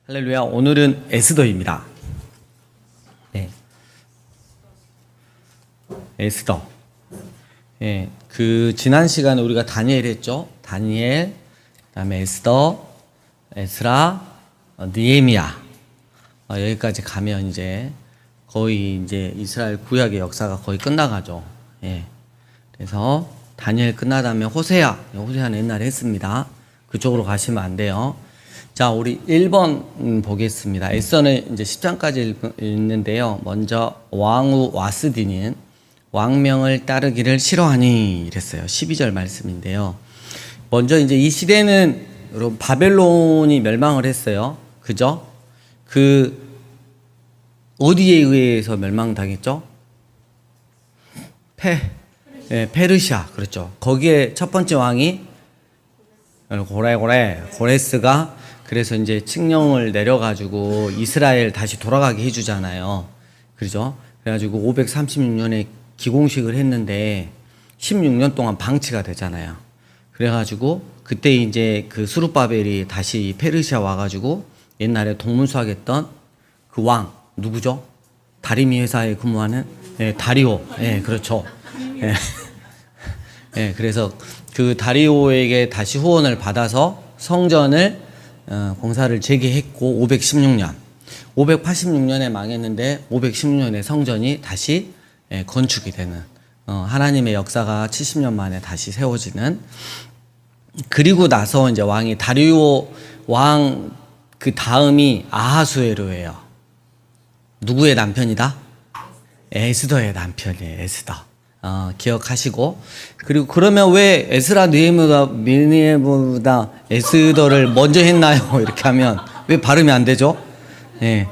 할렐루야. 오늘은 에스더입니다. 네. 에스더. 예. 지난 시간에 우리가 다니엘 했죠. 다니엘, 그다음에 에스더, 에스라, 느헤미야. 여기까지 가면 이제 거의 이제 이스라엘 구약의 역사가 거의 끝나가죠. 예. 그래서 다니엘 끝나다면 호세아는 옛날에 했습니다. 그쪽으로 가시면 안 돼요. 자, 우리 1번 보겠습니다. 에스더는 이제 10장까지 읽는데요. 먼저 왕후 와스디는 왕명을 따르기를 싫어하니 이랬어요. 12절 말씀인데요. 먼저 이제 이 시대는 여러분 바벨론이 멸망을 했어요. 그죠? 어디에 의해서 멸망당했죠? 페르시아. 그렇죠. 거기에 첫 번째 왕이 고레스가 그래서 이제 칙령을 내려가지고 이스라엘 다시 돌아가게 해주잖아요. 그죠? 그래가지고 536년에 기공식을 했는데 16년 동안 방치가 되잖아요. 그래가지고 그때 이제 수룹바벨이 다시 페르시아 와가지고 옛날에 동문수학했던 그 왕 누구죠? 다리미 회사에 근무하는 다리오. 그렇죠. 그래서 그 다리오에게 다시 후원을 받아서 성전을 공사를 재개했고 586년에 망했는데 516년에 성전이 다시 건축이 되는 하나님의 역사가 70년 만에 다시 세워지는. 그리고 나서 이제 왕이 다리오 왕 그 다음이 아하수에로예요. 누구의 남편이다? 에스더의 남편이에요. 에스더. 기억하시고. 그리고 그러면 왜 에스라 느헤미야보다 에스더를 먼저 했나요? 이렇게 하면 왜 발음이 안 되죠? 예.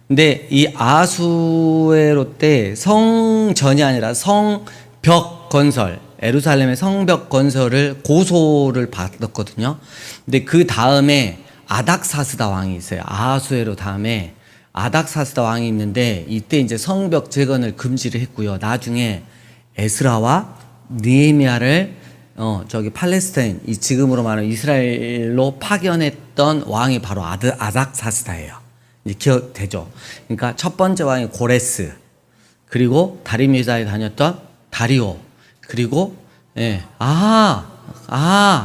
근데 이 아하수에로 때 성전이 아니라 성벽 건설, 예루살렘의 성벽 건설을 고소를 받았거든요. 근데 그 다음에 아닥사스다 왕이 있어요. 아하수에로 다음에 아닥사스다 왕이 있는데 이때 이제 성벽 재건을 금지를 했고요. 나중에 에스라와 느헤미야를 팔레스타인, 이 지금으로 말하는 이스라엘로 파견했던 왕이 바로 아닥사스다예요. 이제 기억되죠? 그러니까 첫 번째 왕이 고레스, 그리고 다리미사에 다녔던 다리오, 그리고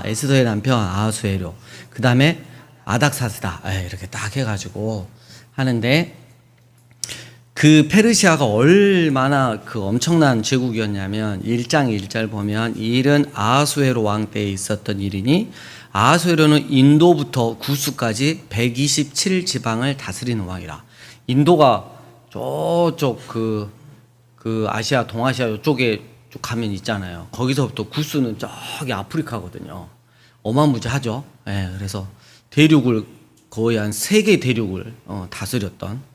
에스더의 남편 아하수에로, 그 다음에 아닥사스다. 이렇게 딱 해가지고 하는데, 그 페르시아가 얼마나 엄청난 제국이었냐면 1장 1절 보면 이 일은 아하수에로 왕 때에 있었던 일이니 아하수에로는 인도부터 구스까지 127지방을 다스리는 왕이라. 인도가 저쪽 아시아 동아시아 이쪽에 쭉 가면 있잖아요. 거기서부터 구스는 저기 아프리카거든요. 어마무지하죠. 그래서 대륙을 거의 한 3개 대륙을 다스렸던.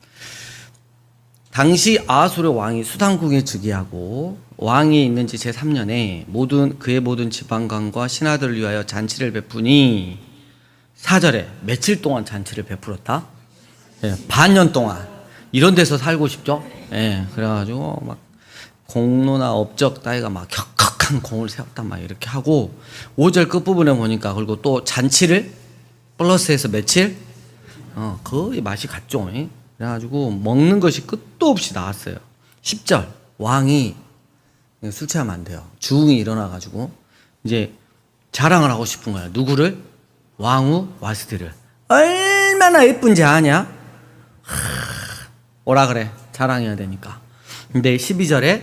당시 아하수에로 왕이 수단국에 즉위하고 왕이 있는 지 제3년에 그의 모든 지방관과 신하들을 위하여 잔치를 베푸니 4절에 며칠 동안 잔치를 베풀었다? 반년 동안. 이런 데서 살고 싶죠? 그래가지고 막 공로나 업적 따위가 막 격한 공을 세웠다 막 이렇게 하고 5절 끝부분에 보니까 그리고 또 잔치를 플러스해서 며칠? 거의 맛이 갔죠. 그래가지고 먹는 것이 끝도 없이 나왔어요. 10절 왕이 술 취하면 안 돼요. 주웅이 일어나가지고 이제 자랑을 하고 싶은 거야. 누구를? 왕후 와스디를. 얼마나 예쁜지 아냐? 오라 그래. 자랑해야 되니까. 근데 12절에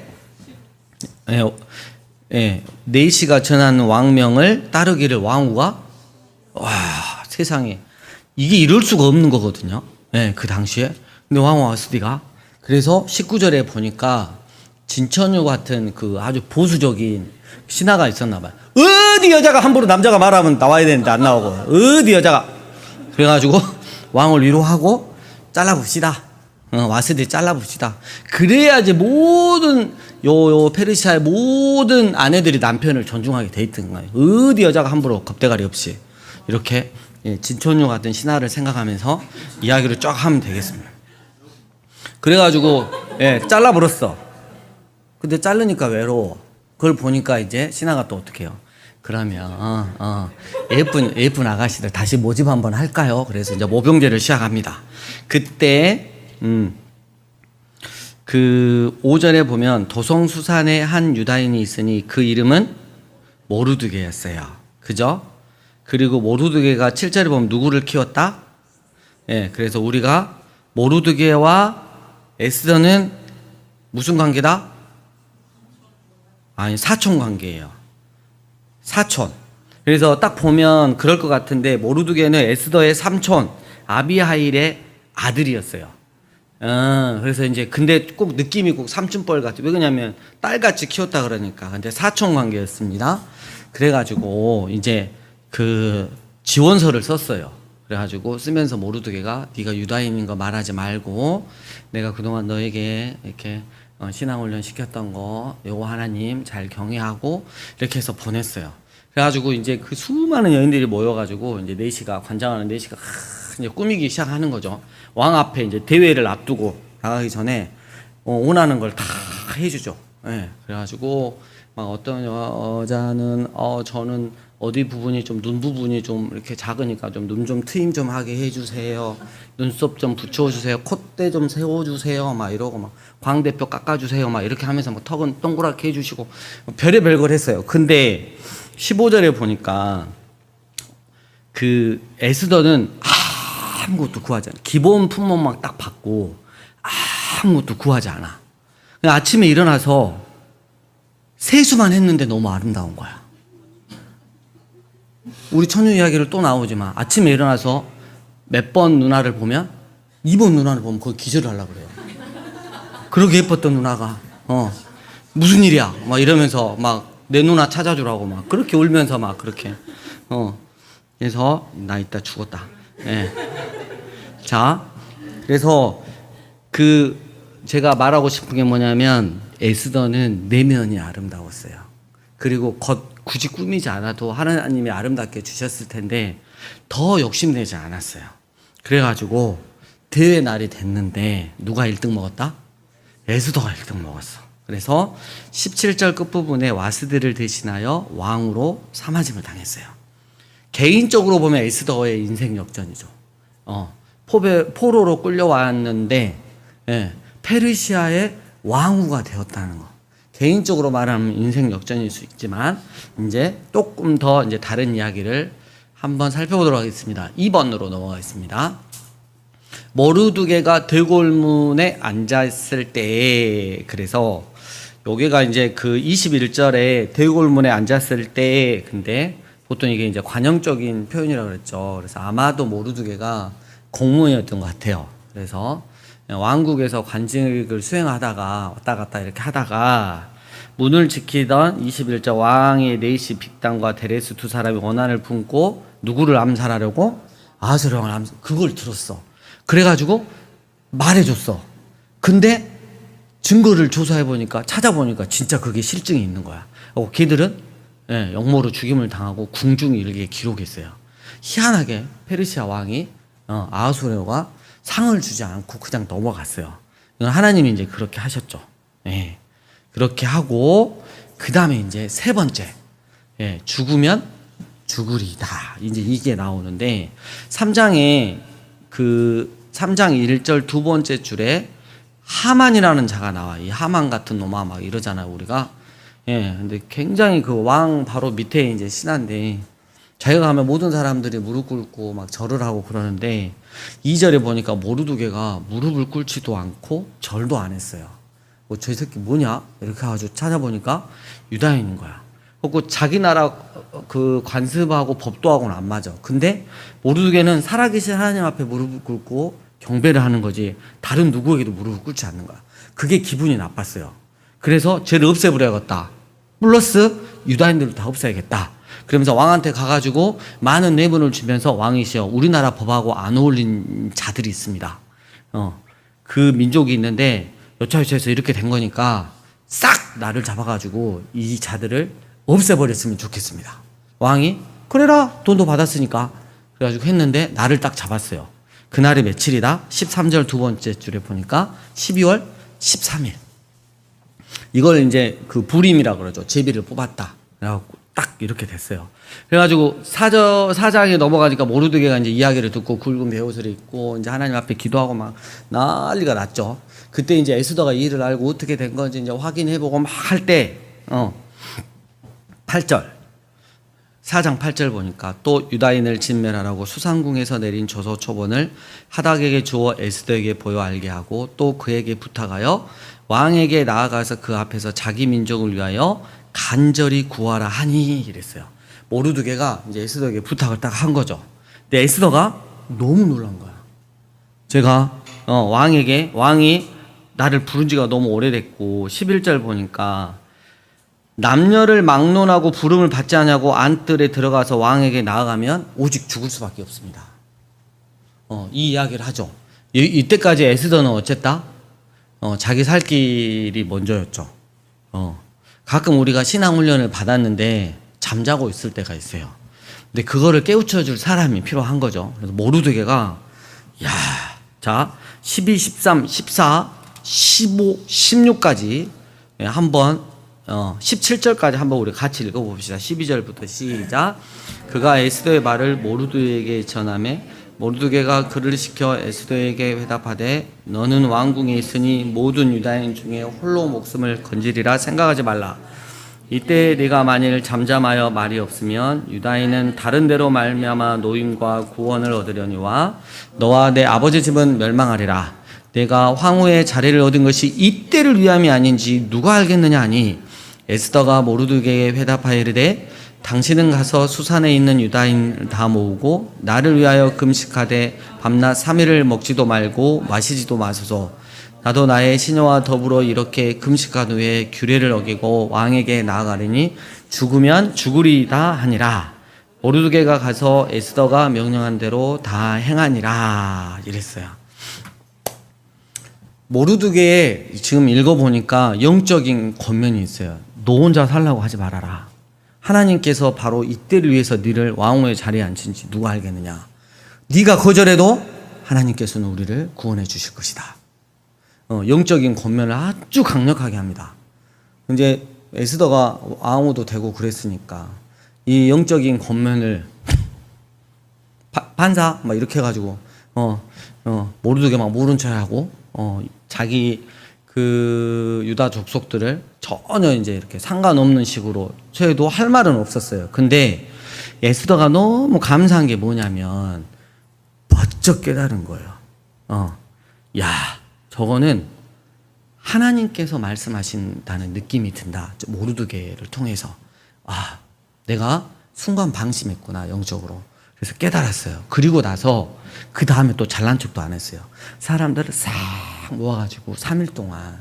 네시가 전하는 왕명을 따르기를 왕후가 세상에 이게 이럴 수가 없는 거거든요. 그 당시에. 근데 왕후 와스디가 그래서 19절에 보니까 진천유 같은 아주 보수적인 신하가 있었나 봐요. 어디 여자가 함부로 남자가 말하면 나와야 되는데 안 나오고, 어디 여자가. 그래가지고 왕을 위로하고 잘라봅시다. 와스디 잘라봅시다. 그래야지 모든 페르시아의 모든 아내들이 남편을 존중하게 돼 있던 거예요. 어디 여자가 함부로 겁대가리 없이. 이렇게 진천유 같은 신하를 생각하면서 이야기를 쫙 하면 되겠습니다. 그래가지고 잘라버렸어. 근데 자르니까 외로워. 그걸 보니까 이제 신하가 또 어떻게 해요? 그러면 예쁜 아가씨들 다시 모집 한번 할까요? 그래서 이제 모병제를 시작합니다. 그때 그 5절에 보면 도성수산에 한 유다인이 있으니 그 이름은 모르드게였어요. 그죠? 그리고 모르드게가 7절에 보면 누구를 키웠다? 예, 그래서 우리가 모르드게와 에스더는 무슨 관계다? 아니, 사촌 관계예요. 사촌. 그래서 딱 보면 그럴 것 같은데 모르드게는 에스더의 삼촌 아비하일의 아들이었어요. 그래서 이제 근데 꼭 느낌이 꼭 삼촌뻘 같아. 왜 그러냐면 딸같이 키웠다 그러니까. 근데 사촌 관계였습니다. 그래가지고 이제 그 지원서를 썼어요. 그래가지고 쓰면서 모르드게가 네가 유다인인 거 말하지 말고 내가 그동안 너에게 이렇게 신앙훈련 시켰던 거 요거 하나님 잘 경외하고 이렇게 해서 보냈어요. 그래가지고 이제 그 수많은 여인들이 모여가지고 이제 내시가 관장하는 내시가 이제 꾸미기 시작하는 거죠. 왕 앞에 이제 대회를 앞두고 나가기 전에 원하는 걸 다 해주죠. 예. 그래가지고 막 어떤 여자는 저는 어디 부분이 좀 눈 부분이 좀 이렇게 작으니까 좀 눈 좀 트임 좀 하게 해주세요. 눈썹 좀 붙여주세요. 콧대 좀 세워주세요. 막 이러고 막 광대뼈 깎아주세요. 막 이렇게 하면서 뭐 턱은 동그랗게 해주시고 별의별 걸 했어요. 근데 15절에 보니까 그 에스더는 아무것도 구하지 않아. 기본 품목만 딱 받고 아무것도 구하지 않아. 아침에 일어나서 세수만 했는데 너무 아름다운 거야. 우리 천유 이야기를 또 나오지만 아침에 일어나서 몇 번 누나를 보면 2번 누나를 보면 거의 기절을 하려고 그래요. 그렇게 예뻤던 누나가 무슨 일이야 막 이러면서 막 내 누나 찾아주라고 막 그렇게 울면서 막 그렇게 그래서 나 이따 죽었다. 예. 자, 그래서 그 제가 말하고 싶은 게 뭐냐면 에스더는 내면이 아름다웠어요. 그리고 굳이 꾸미지 않아도 하나님이 아름답게 주셨을 텐데 더 욕심내지 않았어요. 그래가지고 대회 날이 됐는데 누가 1등 먹었다? 에스더가 1등 먹었어. 그래서 17절 끝부분에 와스드를 대신하여 왕으로 삼아짐을 당했어요. 개인적으로 보면 에스더의 인생 역전이죠. 포로로 끌려왔는데 페르시아의 왕후가 되었다는 거. 개인적으로 말하면 인생 역전일 수 있지만 이제 조금 더 이제 다른 이야기를 한번 살펴보도록 하겠습니다. 2번으로 넘어가겠습니다. 모르드게가 들골문에 앉았을 때, 그래서 여기가 이제 그 21절에 들골문에 앉았을 때, 근데 보통 이게 이제 관용적인 표현이라고 그랬죠. 그래서 아마도 모르드게가 공무원이었던 것 같아요. 그래서 왕국에서 관직을 수행하다가 왔다 갔다 이렇게 하다가 문을 지키던 21절 왕의 네시 빅단과 데레스 두 사람이 원한을 품고 누구를 암살하려고? 아하스를 왕을 그걸 들었어. 그래가지고 말해줬어. 근데 증거를 조사해보니까 찾아보니까 진짜 그게 실증이 있는 거야. 걔들은 역모로 죽임을 당하고 궁중 일기에 기록했어요. 희한하게 페르시아 왕이 아하수에로가 상을 주지 않고 그냥 넘어갔어요. 하나님이 이제 그렇게 하셨죠. 그렇게 하고 그 다음에 이제 세 번째 죽으면 죽으리다. 이제 이게 나오는데 3장에 그 3장 1절 두 번째 줄에 하만이라는 자가 나와. 이 하만 같은 놈아 막 이러잖아요, 우리가. 근데 굉장히 그 왕 바로 밑에 이제 신하인데 자기가 가면 모든 사람들이 무릎 꿇고 막 절을 하고 그러는데 2절에 보니까 모르드게가 무릎을 꿇지도 않고 절도 안 했어요. 저 새끼 뭐냐? 이렇게 해가지고 찾아보니까 유다인인 거야. 그리고 자기 나라 그 관습하고 법도하고는 안 맞아. 근데 모르드게는 살아계신 하나님 앞에 무릎을 꿇고 경배를 하는 거지 다른 누구에게도 무릎을 꿇지 않는 거야. 그게 기분이 나빴어요. 그래서 죄를 없애버려야겠다. 플러스 유다인들을 다 없애야겠다. 그러면서 왕한테 가가지고 많은 내분을 주면서 왕이시여 우리나라 법하고 안 어울린 자들이 있습니다. 그 민족이 있는데 여차여차해서 이렇게 된 거니까 싹 나를 잡아가지고 이 자들을 없애버렸으면 좋겠습니다. 왕이 그래라 돈도 받았으니까 그래가지고 했는데 나를 딱 잡았어요. 그날이 며칠이다? 13절 두 번째 줄에 보니까 12월 13일. 이걸 이제 그 부림이라 그러죠. 제비를 뽑았다. 그래갖고 딱 이렇게 됐어요. 그래가지고 사장에 넘어가니까 모르드게가 이제 이야기를 듣고 굵은 베옷을 입고 이제 하나님 앞에 기도하고 막 난리가 났죠. 그때 이제 에스더가 이 일을 알고 어떻게 된 건지 이제 확인해보고 막 할 때, 8절. 4장 8절 보니까 또 유다인을 진멸하라고 수상궁에서 내린 조서 초본을 하닥에게 주어 에스더에게 보여 알게 하고 또 그에게 부탁하여 왕에게 나아가서 그 앞에서 자기 민족을 위하여 간절히 구하라 하니 이랬어요. 모르드게가 이제 에스더에게 부탁을 딱 한 거죠. 근데 에스더가 너무 놀란 거야. 제가 왕이 나를 부른 지가 너무 오래됐고 11절 보니까 남녀를 막론하고 부름을 받지 않냐고 안뜰에 들어가서 왕에게 나아가면 오직 죽을 수밖에 없습니다. 이 이야기를 하죠. 이때까지 에스더는 어쨌다? 자기 살 길이 먼저였죠. 가끔 우리가 신앙훈련을 받았는데 잠자고 있을 때가 있어요. 근데 그거를 깨우쳐줄 사람이 필요한 거죠. 그래서 모르드게가 자 12, 13, 14, 15, 16까지 한번 17절까지 한번 우리 같이 읽어봅시다. 12절부터 시작. 그가 에스더의 말을 모르드게에게 전하매 모르드게가 그를 시켜 에스더에게 회답하되 너는 왕궁에 있으니 모든 유다인 중에 홀로 목숨을 건지리라 생각하지 말라. 이때 네가 만일 잠잠하여 말이 없으면 유다인은 다른 데로 말미암아 노임과 구원을 얻으려니와 너와 내 아버지 집은 멸망하리라. 내가 황후의 자리를 얻은 것이 이때를 위함이 아닌지 누가 알겠느냐 하니 에스더가 모르드게에게 회답하여 이르되 당신은 가서 수산에 있는 유다인을 다 모으고 나를 위하여 금식하되 밤낮 3일을 먹지도 말고 마시지도 마소서. 나도 나의 시녀와 더불어 이렇게 금식한 후에 규례를 어기고 왕에게 나아가리니 죽으면 죽으리다 하니라. 모르드게가 가서 에스더가 명령한 대로 다 행하니라 이랬어요. 모르드게에 지금 읽어보니까 영적인 권면이 있어요. 너 혼자 살라고 하지 말아라. 하나님께서 바로 이때를 위해서 너를 왕후의 자리에 앉힌지 누가 알겠느냐. 네가 거절해도 하나님께서는 우리를 구원해 주실 것이다. 영적인 권면을 아주 강력하게 합니다. 이제 에스더가 왕후도 되고 그랬으니까 이 영적인 권면을 반사 막 이렇게 해가지고 모르드게 막 모른 척하고 자기 그 유다 족속들을 전혀 이제 이렇게 상관없는 식으로 저희도 할 말은 없었어요. 근데 에스더가 너무 감사한 게 뭐냐면 번쩍 깨달은 거예요. 저거는 하나님께서 말씀하신다는 느낌이 든다. 모르드게를 통해서 내가 순간 방심했구나 영적으로. 그래서 깨달았어요. 그리고 나서 그 다음에 또 잘난 척도 안 했어요. 사람들을 싹 모아가지고 3일 동안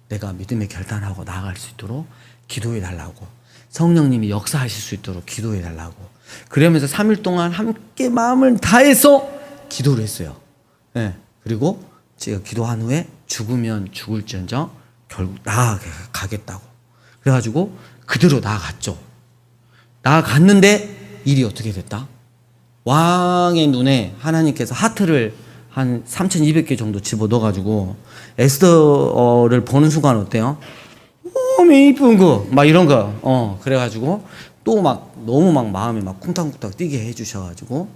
내가 믿음의 결단하고 나아갈 수 있도록 기도해 달라고, 성령님이 역사하실 수 있도록 기도해 달라고, 그러면서 3일 동안 함께 마음을 다해서 기도를 했어요. 그리고 제가 기도한 후에 죽으면 죽을지언정 결국 나아가겠다고 그래가지고 그대로 나아갔죠. 나아갔는데 일이 어떻게 됐다? 왕의 눈에 하나님께서 하트를 한 3,200개 정도 집어넣어가지고 에스더를 보는 순간 어때요? 너무 이쁜 거 막 이런 거 그래가지고 또 막 너무 막 마음이 막 쿵탕쿵탕 뛰게 해주셔가지고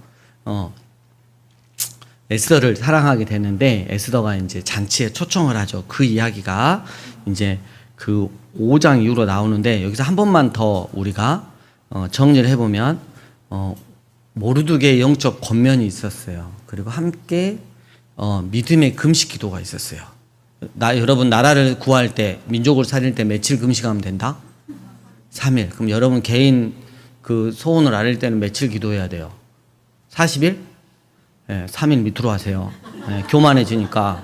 에스더를 사랑하게 되는데 에스더가 이제 잔치에 초청을 하죠. 그 이야기가 이제 그 5장 이후로 나오는데 여기서 한 번만 더 우리가 정리를 해보면 모르드게의 영적 권면이 있었어요. 그리고 함께 믿음의 금식 기도가 있었어요. 여러분 나라를 구할 때, 민족을 살릴 때 며칠 금식하면 된다? 3일. 그럼 여러분 개인 그 소원을 아릴 때는 며칠 기도해야 돼요? 40일? 3일 밑으로 하세요. 교만해지니까.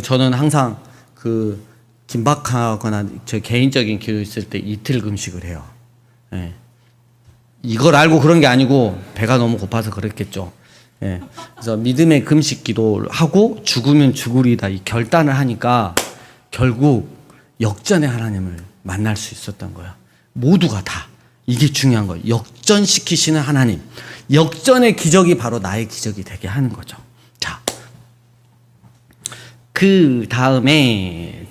저는 항상 그 긴박하거나 저 개인적인 기도 있을 때 이틀 금식을 해요. 이걸 알고 그런 게 아니고 배가 너무 고파서 그랬겠죠. 그래서 믿음의 금식 기도를 하고 죽으면 죽으리다 이 결단을 하니까 결국 역전의 하나님을 만날 수 있었던 거예요. 모두가 다. 이게 중요한 거예요. 역전시키시는 하나님. 역전의 기적이 바로 나의 기적이 되게 하는 거죠. 자, 그 다음에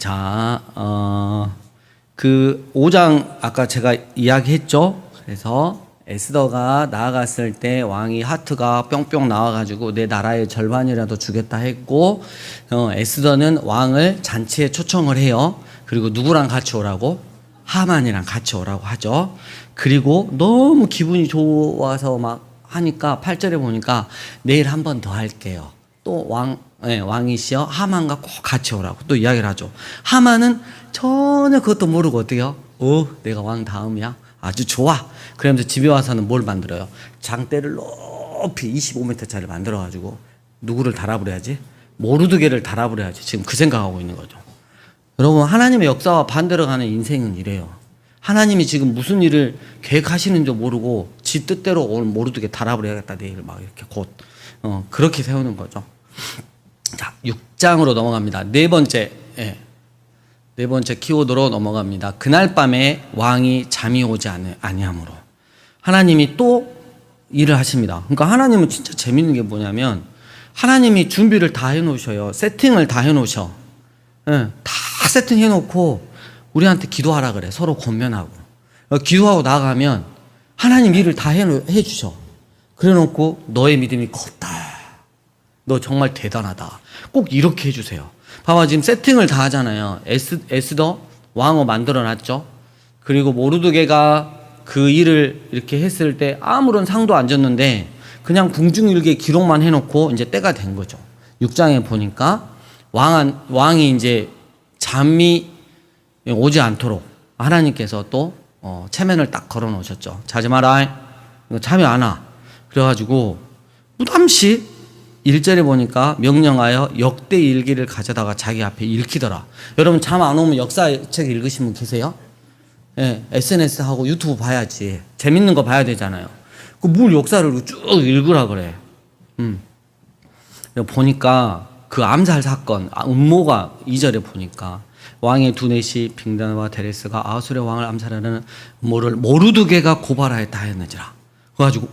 그 5장 아까 제가 이야기했죠. 그래서 에스더가 나아갔을 때 왕이 하트가 뿅뿅 나와가지고 내 나라의 절반이라도 주겠다 했고, 에스더는 왕을 잔치에 초청을 해요. 그리고 누구랑 같이 오라고? 하만이랑 같이 오라고 하죠. 그리고 너무 기분이 좋아서 막 하니까 8절에 보니까 내일 한 번 더 할게요. 또 왕이시여 하만과 꼭 같이 오라고 또 이야기를 하죠. 하만은 전혀 그것도 모르고 어때요? 내가 왕 다음이야? 아주 좋아. 그러면서 집에 와서는 뭘 만들어요? 장대를 높이 25m짜리 만들어가지고 누구를 달아버려야지? 모르드게를 달아버려야지. 지금 그 생각하고 있는 거죠. 여러분, 하나님의 역사와 반대로 가는 인생은 이래요. 하나님이 지금 무슨 일을 계획하시는지 모르고 지 뜻대로 오늘 모르드게 달아버려야겠다 내일 막 이렇게 곧 그렇게 세우는 거죠. 자, 6장으로 넘어갑니다. 네 번째 키워드로 넘어갑니다. 그날 밤에 왕이 잠이 오지 아니하므로. 하나님이 또 일을 하십니다. 그러니까 하나님은 진짜 재밌는 게 뭐냐면 하나님이 준비를 다 해놓으셔요. 세팅을 다 해놓으셔. 다 세팅해놓고 우리한테 기도하라 그래. 서로 권면하고. 기도하고 나가면 하나님 일을 다 해주셔. 그래놓고 너의 믿음이 컸다. 너 정말 대단하다. 꼭 이렇게 해주세요. 봐봐, 지금 세팅을 다 하잖아요. 에스더 왕을 만들어놨죠. 그리고 모르드게가 그 일을 이렇게 했을 때 아무런 상도 안 줬는데 그냥 궁중일기에 기록만 해놓고 이제 때가 된 거죠. 6장에 보니까 왕이 이제 잠이 오지 않도록 하나님께서 또 체면을 딱 걸어 놓으셨죠. 자지 마라. 잠이 안 와. 그래가지고 무담시 1절에 보니까 명령하여 역대 일기를 가져다가 자기 앞에 읽히더라. 여러분 잠 안 오면 역사책 읽으신 분 계세요? 예, SNS 하고 유튜브 봐야지. 재밌는 거 봐야 되잖아요. 뭘 역사를 쭉 읽으라 그래. 보니까 그 암살 사건, 음모가 2절에 보니까 왕의 두넷이 빅단과 데레스가 아수르의 왕을 암살하는 음모를 모르드게가 고발하였다 하였느니라. 그래가지고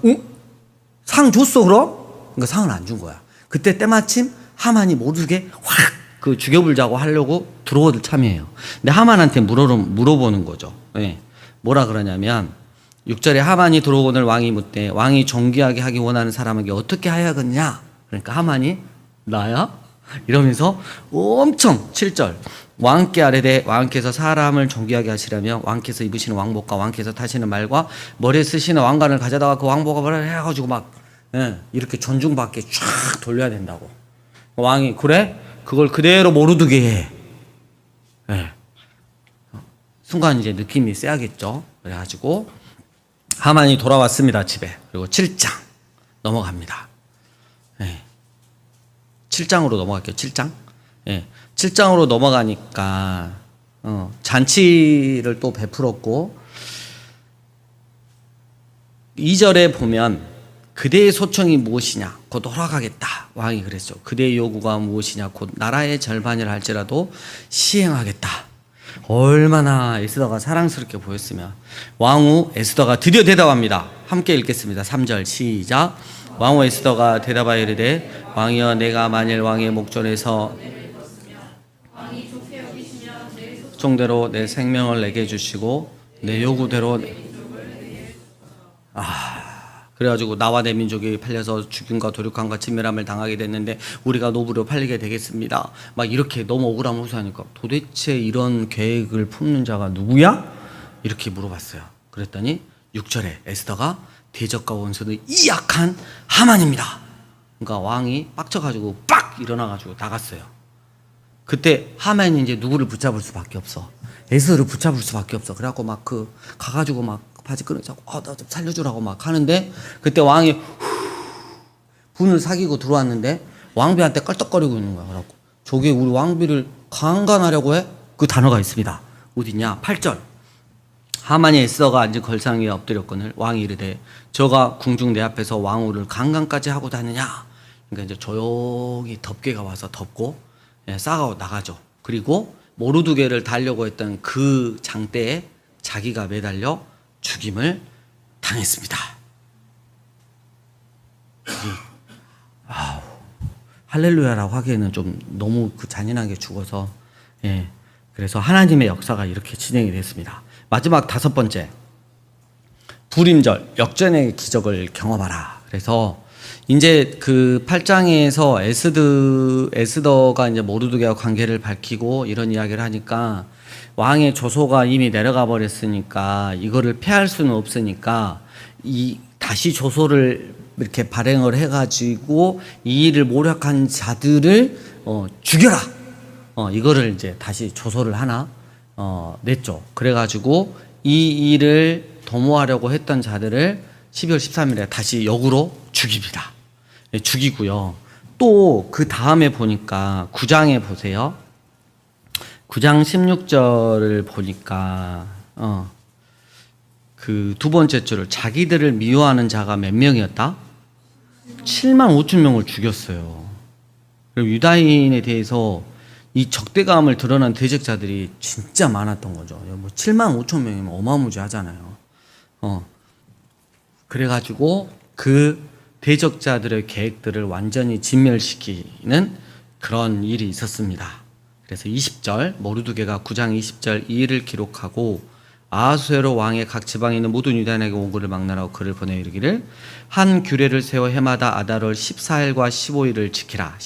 상 줬어 그럼? 그러니까 상을 안 준 거야. 그때 때마침 하만이 모르게 확 그 죽여불자고 하려고 들어오들 참이에요. 근데 하만한테 물어보는 거죠. 네. 뭐라 그러냐면 6절에 하만이 들어오거늘 왕이 묻되 왕이 존귀하게 하기 원하는 사람에게 어떻게 하야겠냐? 그러니까 하만이 나야? 이러면서 엄청 7절 왕께 아뢰되 왕께서 사람을 존귀하게 하시려면 왕께서 입으시는 왕복과 왕께서 타시는 말과 머리에 쓰시는 왕관을 가져다가 그 왕복을 해가지고 막 이렇게 존중받게 쫙 돌려야 된다고. 왕이 그래? 그걸 그대로 모르드게 해. 순간 이제 느낌이 세야겠죠. 그래가지고 하만이 돌아왔습니다 집에. 그리고 7장 넘어갑니다. 7장으로 넘어갈게요. 7장. 7장으로 넘어가니까 잔치를 또 베풀었고 2절에 보면 그대의 소청이 무엇이냐 곧 허락하겠다. 왕이 그랬죠. 그대의 요구가 무엇이냐 곧 나라의 절반이라 할지라도 시행하겠다. 얼마나 에스더가 사랑스럽게 보였으면. 왕후 에스더가 드디어 대답합니다. 함께 읽겠습니다. 3절 시작. 왕후 에스더가 대답하여 이르되 왕이여 내가 만일 왕의 목전에서 종대로 내 생명을 내게 주시고 내 요구대로 그래가지고 나와 내 민족이 팔려서 죽임과 도륙함과 진멸함을 당하게 됐는데 우리가 노부로 팔리게 되겠습니다. 막 이렇게 너무 억울함을 호소하니까 도대체 이런 계획을 품는 자가 누구야? 이렇게 물어봤어요. 그랬더니 6절에 에스더가 대적과 원수는 이 약한 하만입니다. 그러니까 왕이 빡쳐가지고 빡 일어나가지고 나갔어요. 그때 하만이 이제 누구를 붙잡을 수밖에 없어. 에스더를 붙잡을 수밖에 없어. 그래갖고 막 가가지고 막 바지 끊어잡고 나 좀 살려주라고 막 하는데 그때 왕이 분을 사귀고 들어왔는데 왕비한테 껄떡거리고 있는 거야. 그래갖고 저게 우리 왕비를 강간하려고 해? 그 단어가 있습니다. 어디냐? 8절. 하만이 에스더가 앉은 걸상 위에 엎드렸거늘 왕이 이르되 저가 궁중 내 앞에서 왕후를 강간까지 하고자 하느냐? 그러니까 이제 조용히 덮개가 와서 덮고 싸가고 나가죠. 그리고 모르드게를 달려고 했던 그 장대에 자기가 매달려 죽임을 당했습니다. 할렐루야라고 하기에는 좀 너무 잔인하게 죽어서 그래서 하나님의 역사가 이렇게 진행이 됐습니다. 마지막 5번째, 불임절, 역전의 기적을 경험하라. 그래서 이제 그 8장에서 에스더가 이제 모르드게와 관계를 밝히고 이런 이야기를 하니까 왕의 조소가 이미 내려가 버렸으니까 이거를 피할 수는 없으니까 다시 조소를 이렇게 발행을 해가지고 이 일을 모략한 자들을 죽여라. 이거를 이제 다시 조소를 하나 냈죠. 그래가지고 이 일을 도모하려고 했던 자들을 12월 13일에 다시 역으로 죽입니다. 죽이고요. 또 그 다음에 보니까 9장에 보세요. 9장 16절을 보니까 그 두 번째 줄을 자기들을 미워하는 자가 몇 명이었다? 7만 5천 명을 죽였어요. 그리고 유다인에 대해서 이 적대감을 드러난 대적자들이 진짜 많았던 거죠. 뭐 7만 5천 명이면 어마무지하잖아요. 그래가지고 그 대적자들의 계획들을 완전히 진멸시키는 그런 일이 있었습니다. 그래서 20절, 모르드게가 9장 20절 이 일을 기록하고 아하수에로 왕의 각 지방에 있는 모든 유다인에게 원고를 막나라고 글을 보내 이르기를 한 규례를 세워 해마다 아달월 14일과 15일을 지키라.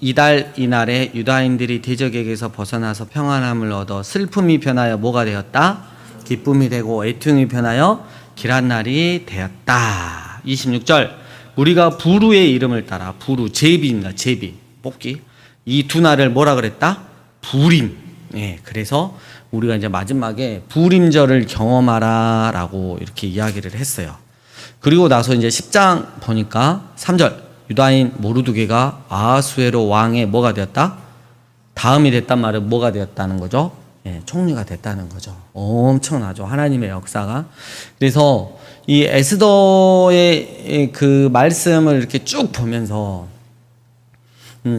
이달 이날에 유다인들이 대적에게서 벗어나서 평안함을 얻어 슬픔이 변하여 뭐가 되었다? 기쁨이 되고 애통이 변하여 길한 날이 되었다. 26절, 우리가 부루의 이름을 따라, 부루 제비입니다. 제비 뽑기, 이 두 날을 뭐라 그랬다? 부림. 그래서 우리가 이제 마지막에 부림절을 경험하라 라고 이렇게 이야기를 했어요. 그리고 나서 이제 10장 보니까 3절, 유다인 모르드게가 아하수에로 왕의 뭐가 되었다? 다음이 됐단 말은 뭐가 되었다는 거죠? 총리가 됐다는 거죠. 엄청나죠. 하나님의 역사가. 그래서 이 에스더의 그 말씀을 이렇게 쭉 보면서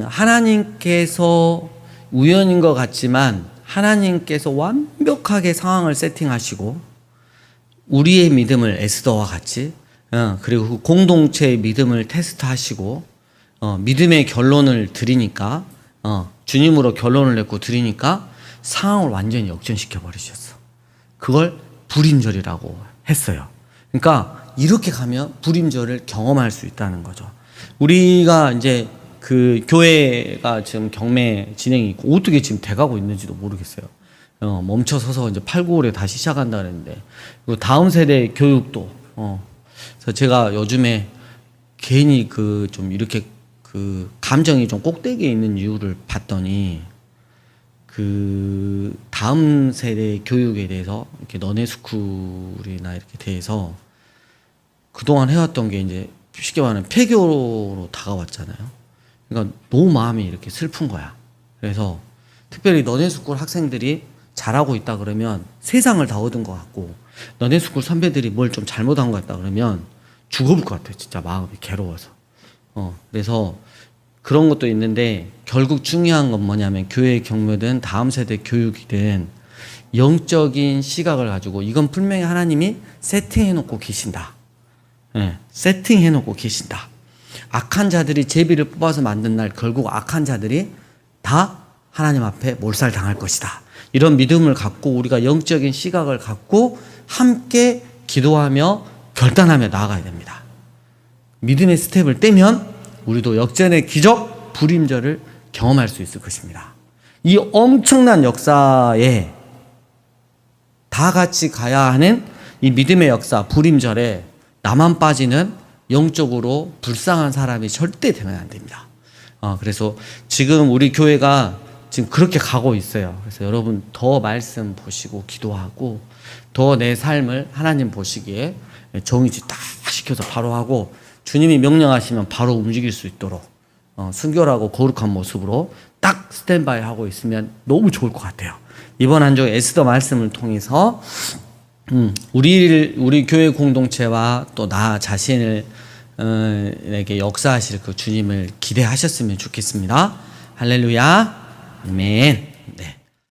하나님께서 우연인 것 같지만 하나님께서 완벽하게 상황을 세팅하시고 우리의 믿음을 에스더와 같이 그리고 그 공동체의 믿음을 테스트하시고 믿음의 결론을 드리니까 주님으로 결론을 냈고 드리니까 상황을 완전히 역전시켜 버리셨어. 그걸 불임절이라고 했어요. 그러니까 이렇게 가면 불임절을 경험할 수 있다는 거죠. 우리가 이제 그 교회가 지금 경매 진행이 있고 어떻게 지금 돼가고 있는지도 모르겠어요. 멈춰서서 이제 8, 9월에 다시 시작한다 그랬는데 그리고 다음 세대 교육도 그래서 제가 요즘에 괜히 그 좀 이렇게 그 감정이 좀 꼭대기에 있는 이유를 봤더니 그 다음 세대 교육에 대해서 이렇게 너네스쿨이나 이렇게 대해서 그동안 해왔던 게 이제 쉽게 말하면 폐교로 다가왔잖아요. 그러니까 너무 마음이 이렇게 슬픈 거야. 그래서 특별히 너네스쿨 학생들이 잘하고 있다 그러면 세상을 다 얻은 것 같고 너네스쿨 선배들이 뭘 좀 잘못한 것 같다 그러면 죽어볼 것 같아요. 진짜 마음이 괴로워서. 그래서 그런 것도 있는데 결국 중요한 건 뭐냐면 교회 경무든 다음 세대 교육이든 영적인 시각을 가지고 이건 분명히 하나님이 세팅해 놓고 계신다. 세팅해 놓고 계신다. 악한 자들이 제비를 뽑아서 만든 날 결국 악한 자들이 다 하나님 앞에 몰살당할 것이다. 이런 믿음을 갖고 우리가 영적인 시각을 갖고 함께 기도하며 결단하며 나아가야 됩니다. 믿음의 스텝을 떼면 우리도 역전의 기적, 불임절을 경험할 수 있을 것입니다. 이 엄청난 역사에 다 같이 가야 하는 이 믿음의 역사, 불임절에 나만 빠지는 영적으로 불쌍한 사람이 절대 되면 안 됩니다. 그래서 지금 우리 교회가 지금 그렇게 가고 있어요. 그래서 여러분 더 말씀 보시고 기도하고 더 내 삶을 하나님 보시기에 정의지 딱 시켜서 바로 하고 주님이 명령하시면 바로 움직일 수 있도록 순결하고 거룩한 모습으로 딱 스탠바이 하고 있으면 너무 좋을 것 같아요. 이번 한 주 에스더 말씀을 통해서 우리 교회 공동체와 또 나 자신을 에게 역사하실 그 주님을 기대하셨으면 좋겠습니다. 할렐루야. 아멘. 네.